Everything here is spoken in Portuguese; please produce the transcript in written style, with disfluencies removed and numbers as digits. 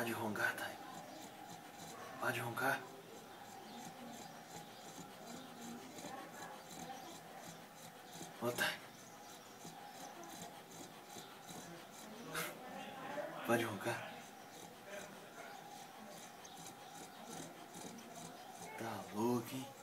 Pode roncar, Thay. Pode roncar. Ô, Thay. Pode roncar. Tá louco, hein?